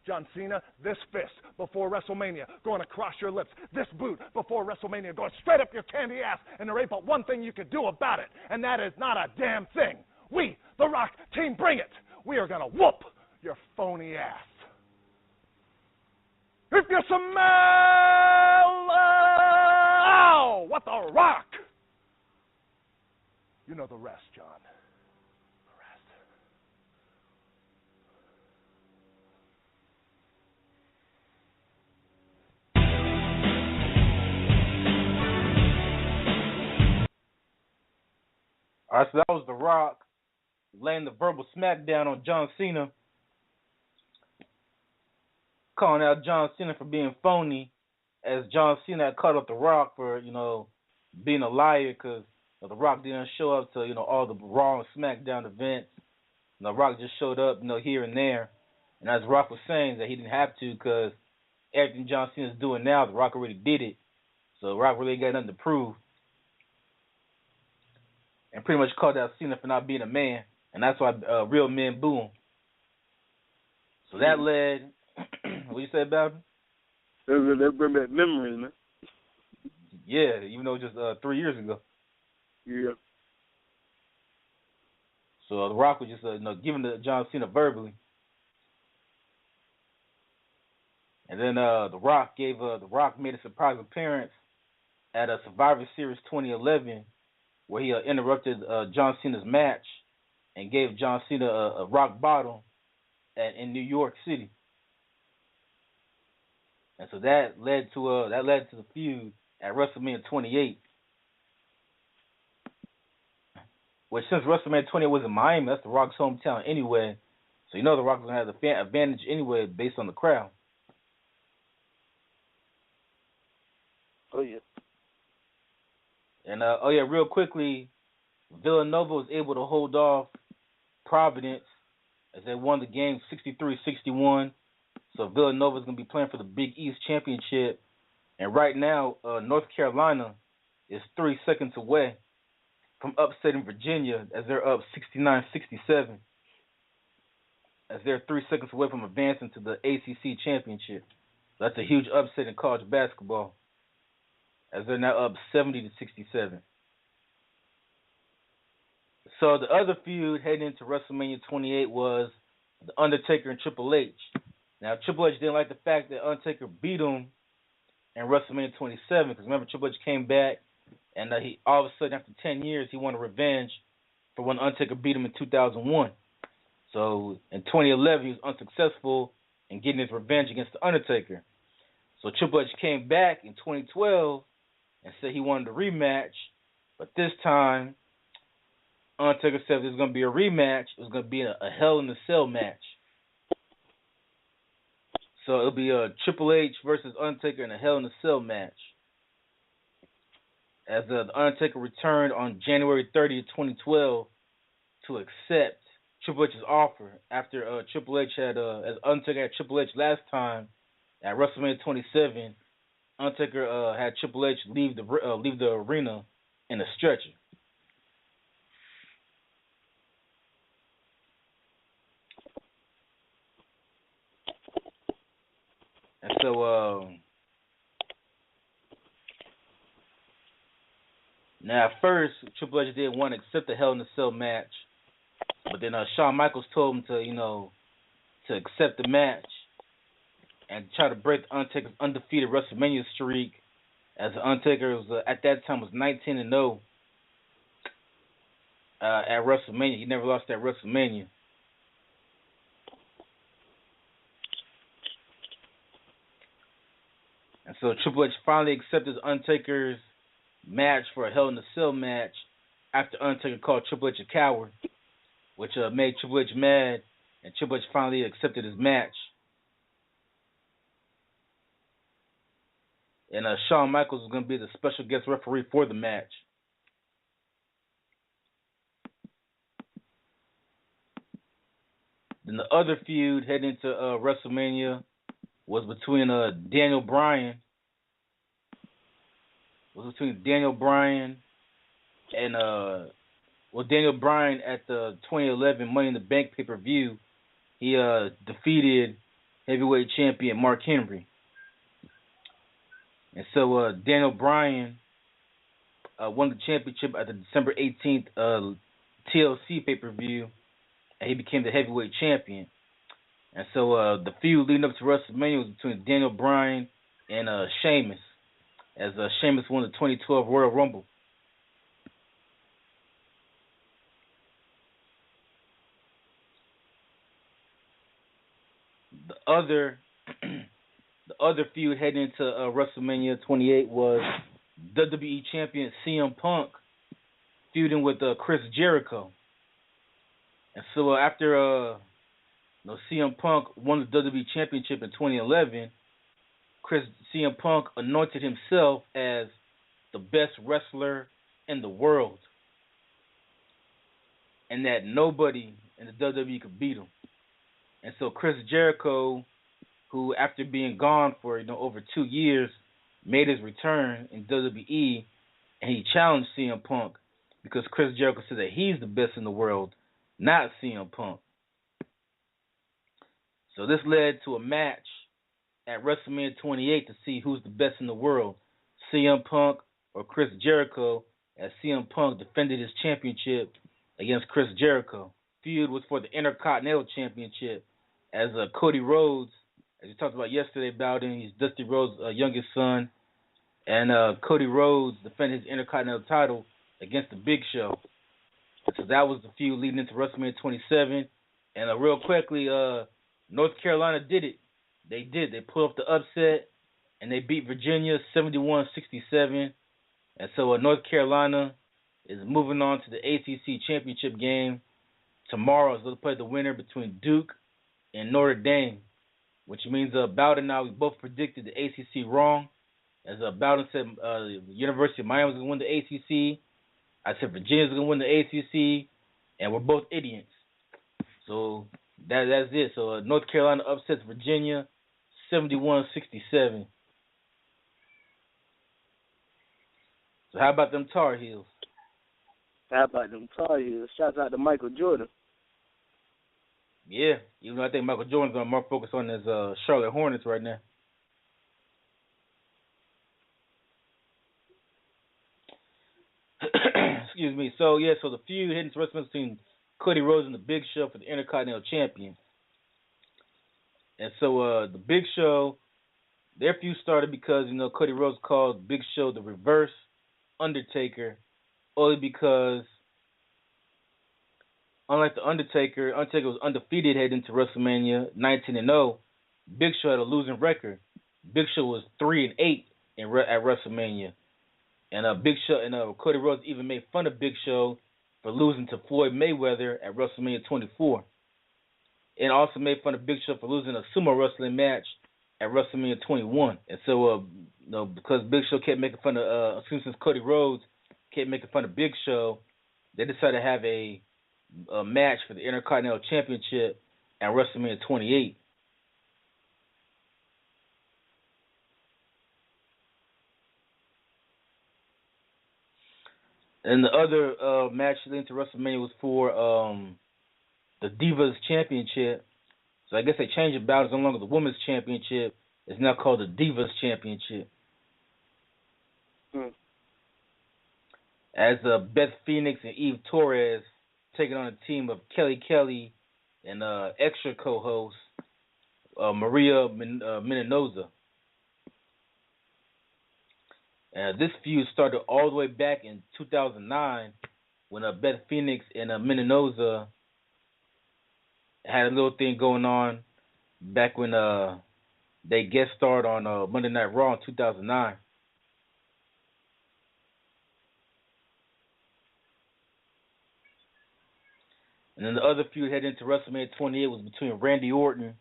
John Cena, this fist before WrestleMania going across your lips. This boot before WrestleMania going straight up your candy ass. And there ain't but one thing you can do about it, and that is not a damn thing. We, the Rock Team, bring it. We are going to whoop your phony ass. If you smell what the Rock, you know the rest, John. The rest. All right, so that was The Rock laying the verbal smackdown on John Cena, calling out John Cena for being phony, as John Cena had called up The Rock for, being a liar because The Rock didn't show up to, all the Raw and SmackDown events. The Rock just showed up, here and there. And as Rock was saying, that he didn't have to because everything John Cena's doing now, The Rock already did it. So Rock really ain't got nothing to prove. And pretty much called out Cena for not being a man. And that's why real men boo him. So that led... What you say about him? That bring back memories, man. Yeah, even though just 3 years ago. Yeah. So The Rock was just giving to John Cena verbally. And then The Rock made a surprise appearance at a Survivor Series 2011 where he interrupted John Cena's match and gave John Cena a rock bottom in New York City. And so that led to the feud at WrestleMania 28. Which since WrestleMania 28 was in Miami, that's The Rock's hometown anyway. So The Rock's gonna have the fan advantage anyway based on the crowd. Oh yeah. And real quickly, Villanova was able to hold off Providence as they won the game 63-61. So Villanova's going to be playing for the Big East Championship. And right now, North Carolina is 3 seconds away from upsetting Virginia as they're up 69-67. As they're 3 seconds away from advancing to the ACC Championship. That's a huge upset in college basketball. As they're now up 70-67. So the other feud heading into WrestleMania 28 was The Undertaker and Triple H. Now, Triple H didn't like the fact that Undertaker beat him in WrestleMania 27, because remember, Triple H came back, and he all of a sudden, after 10 years, he wanted revenge for when Undertaker beat him in 2001. So, in 2011, he was unsuccessful in getting his revenge against The Undertaker. So, Triple H came back in 2012 and said he wanted a rematch, but this time, Undertaker said there's going to be a rematch. It was going to be a Hell in a Cell match. So it'll be a Triple H versus Undertaker in a Hell in a Cell match. As the Undertaker returned on January 30th, 2012 to accept Triple H's offer after Triple H had, as Undertaker had Triple H last time at WrestleMania 27, Undertaker had Triple H leave the arena in a stretcher. And so, now at first, Triple H didn't want to accept the Hell in a Cell match, but then Shawn Michaels told him to accept the match and try to break the Undertaker's undefeated WrestleMania streak, as the Undertaker was at that time was 19-0 at WrestleMania. He never lost at WrestleMania. And so Triple H finally accepted Undertaker's match for a Hell in a Cell match after Undertaker called Triple H a coward, which made Triple H mad, and Triple H finally accepted his match. And Shawn Michaels was going to be the special guest referee for the match. Then the other feud heading into WrestleMania was between Daniel Bryan. And Daniel Bryan at the 2011 Money in the Bank pay-per-view, he defeated heavyweight champion Mark Henry. And so Daniel Bryan won the championship at the December 18th TLC pay-per-view, and he became the heavyweight champion. And so the feud leading up to WrestleMania was between Daniel Bryan and Sheamus, as Sheamus won the 2012 Royal Rumble. The other feud heading into WrestleMania 28 was WWE champion CM Punk feuding with Chris Jericho. And so after CM Punk won the WWE championship in 2011, CM Punk anointed himself as the best wrestler in the world, and that nobody in the WWE could beat him. And so Chris Jericho, who after being gone for over 2 years, made his return in WWE, and he challenged CM Punk because Chris Jericho said that he's the best in the world, not CM Punk. So this led to a match at WrestleMania 28 to see who's the best in the world, CM Punk or Chris Jericho, as CM Punk defended his championship against Chris Jericho. Feud was for the Intercontinental Championship, as Cody Rhodes, as we talked about yesterday about him, he's Dusty Rhodes' youngest son, and Cody Rhodes defended his Intercontinental title against the Big Show. So that was the feud leading into WrestleMania 27. And real quickly, North Carolina did it. They did. They pulled off the upset, and they beat Virginia 71-67. And so North Carolina is moving on to the ACC championship game tomorrow. As they'll play the winner between Duke and Notre Dame, which means Bowden and I, we both predicted the ACC wrong. As Bowden said, the University of Miami was going to win the ACC. I said Virginia's going to win the ACC, and we're both idiots. So that's it. So North Carolina upsets Virginia 71-67. So how about them Tar Heels? How about them Tar Heels? Shouts out to Michael Jordan. Yeah, even though I think Michael Jordan's going to more focus on his Charlotte Hornets right now. Excuse me. So the feud hitting the wrestling between Cody Rhodes and the Big Show for the Intercontinental Champion. And so the Big Show, their feud started because Cody Rhodes called Big Show the reverse Undertaker, only because unlike the Undertaker was undefeated heading into WrestleMania 19-0. Big Show had a losing record. Big Show was 3-8 at WrestleMania. And Big Show and Cody Rhodes even made fun of Big Show for losing to Floyd Mayweather at WrestleMania 24, and also made fun of Big Show for losing a sumo wrestling match at WrestleMania 21. And so, because Big Show kept making fun of, since Cody Rhodes kept making fun of Big Show, they decided to have a match for the Intercontinental Championship at WrestleMania 28. And the other match leading to WrestleMania was for the Divas Championship. So I guess they changed it about. It's no longer the Women's Championship. It's now called the Divas Championship. As Beth Phoenix and Eve Torres taking on a team of Kelly Kelly and extra co-host Maria Mendoza. This feud started all the way back in 2009 when Beth Phoenix and Mendoza had a little thing going on back when they guest starred on Monday Night Raw in 2009. And then the other feud heading into WrestleMania 28 was between Randy Orton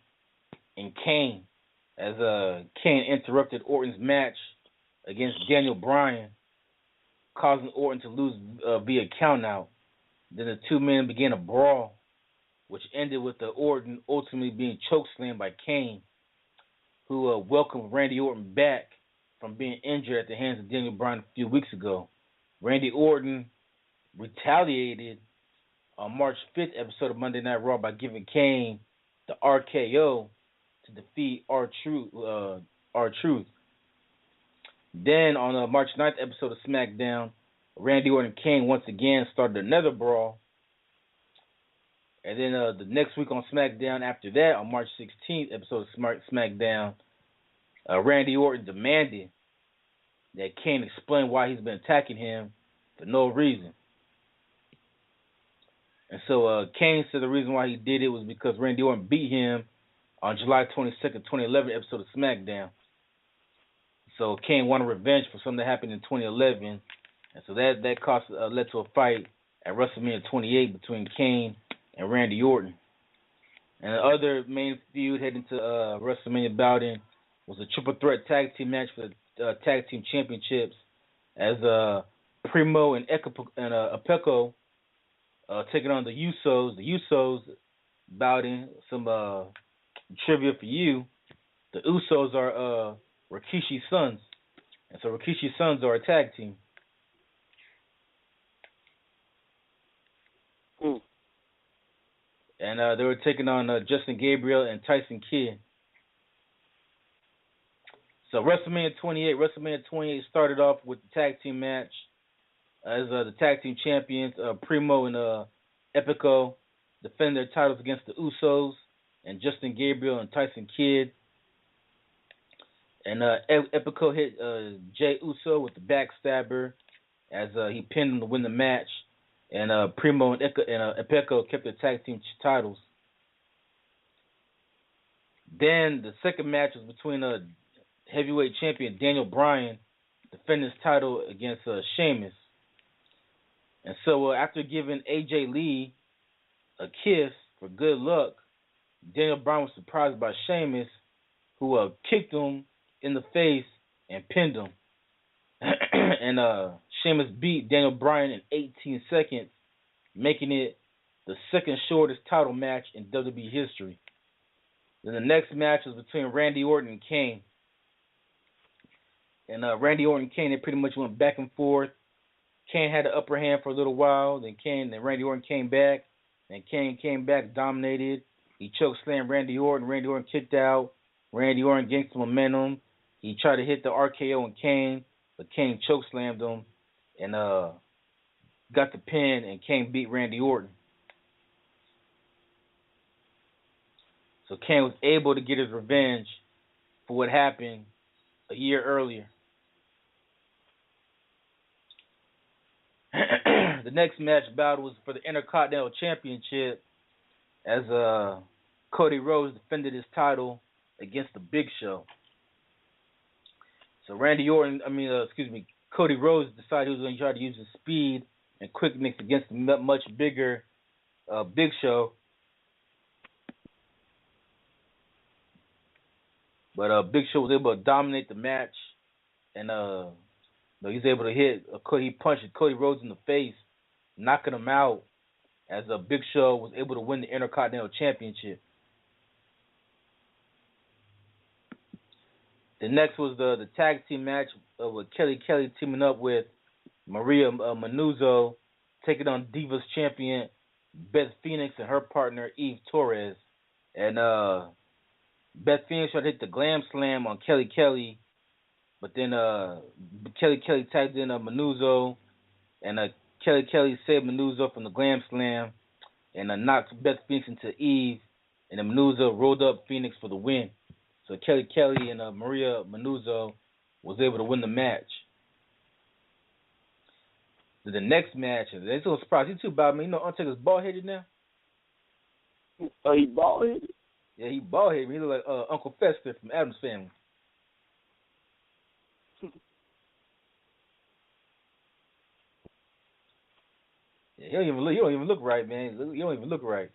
and Kane, as Kane interrupted Orton's match against Daniel Bryan, causing Orton to lose via countout. Then the two men began a brawl, which ended with Orton ultimately being chokeslammed by Kane, who welcomed Randy Orton back from being injured at the hands of Daniel Bryan a few weeks ago. Randy Orton retaliated on March 5th episode of Monday Night Raw by giving Kane the RKO to defeat R-Truth. Then on the March 9th episode of SmackDown, Randy Orton and Kane once again started another brawl. And then the next week on SmackDown after that, on March 16th episode of SmackDown, Randy Orton demanded that Kane explain why he's been attacking him for no reason. And so Kane said the reason why he did it was because Randy Orton beat him on July 22nd, 2011 episode of SmackDown. So Kane wanted revenge for something that happened in 2011. And so that led to a fight at WrestleMania 28 between Kane and Randy Orton. And the other main feud heading to WrestleMania bouting was a triple threat tag team match for the tag team championships as Primo and Epico taking on the Usos. The Usos bouting, some trivia for you. The Usos are Rikishi's sons. And so Rikishi's sons are a tag team. And they were taking on Justin Gabriel and Tyson Kidd. So WrestleMania 28 started off with the tag team match as the tag team champions, Primo and Epico, defend their titles against the Usos and Justin Gabriel and Tyson Kidd. And Epico hit Jey Uso with the backstabber as he pinned him to win the match. And Primo and Epico kept their tag team titles. Then the second match was between heavyweight champion Daniel Bryan defending his title against Sheamus. And so after giving AJ Lee a kiss for good luck, Daniel Bryan was surprised by Sheamus, who kicked him in the face and pinned him. And Sheamus beat Daniel Bryan in 18 seconds, making it the second shortest title match in WWE history. Then the next match was between Randy Orton and Kane. And Randy Orton and Kane, they pretty much went back and forth. Kane had the upper hand for a little while. Then Randy Orton came back. And Kane came back, dominated. He chokeslammed Randy Orton. Randy Orton kicked out. Randy Orton gained some momentum. He tried to hit the RKO on Kane, but Kane chokeslammed him and got the pin, and Kane beat Randy Orton. So Kane was able to get his revenge for what happened a year earlier. The next match battle was for the Intercontinental Championship as Cody Rhodes defended his title against the Big Show. So Cody Rhodes decided he was going to try to use his speed and quickness against the much bigger Big Show. But Big Show was able to dominate the match, and he was able to he punched Cody Rhodes in the face, knocking him out, as Big Show was able to win the Intercontinental Championship. The next was the tag team match with Kelly teaming up with Maria Menounos, taking on Divas champion Beth Phoenix and her partner Eve Torres. And Beth Phoenix tried to hit the Glam Slam on Kelly, but then Kelly tagged in Menounos, and Kelly saved Menounos from the Glam Slam and knocked Beth Phoenix into Eve, and then Menounos rolled up Phoenix for the win. So Kelly and Maria Menounos was able to win the match. So the next match, they're so surprised. You too, Bob. You know Undertaker's bald-headed now? Oh, he bald-headed? Yeah, he bald-headed. He look like Uncle Fester from Addams Family. Yeah, you don't even look right, man. You don't even look right.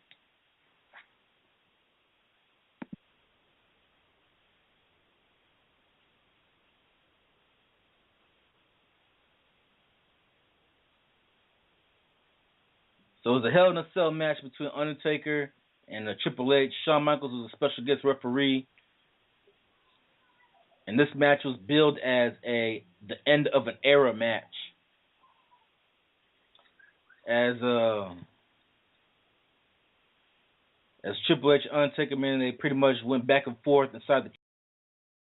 So it was a Hell in a Cell match between Undertaker and Triple H. Shawn Michaels was a special guest referee. And this match was billed as the end of an era match. As as Triple H and Undertaker, man, they pretty much went back and forth inside the